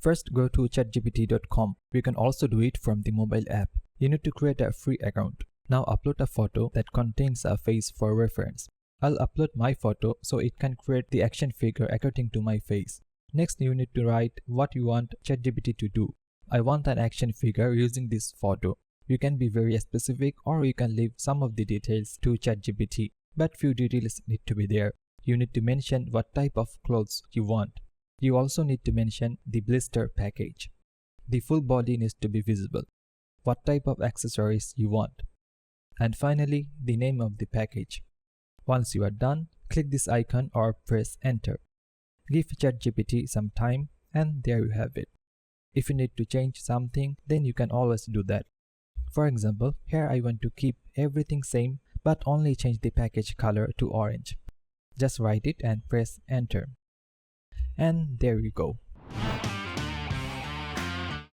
First, go to chatgpt.com. You can also do it from the mobile app. You need to create a free account. Now upload a photo that contains a face for reference. I'll upload my photo so it can create the action figure according to my face. Next, you need to write what you want ChatGPT to do. I want an action figure using this photo. You can be very specific, or you can leave some of the details to ChatGPT, but few details need to be there. You need to mention what type of clothes you want. You also need to mention the blister package. The full body needs to be visible. What type of accessories you want. And finally, the name of the package. Once you are done, click this icon or press enter. Give ChatGPT some time, and there you have it. If you need to change something, then you can always do that. For example, here I want to keep everything same but only change the package color to orange. Just write it and press enter. And there you go.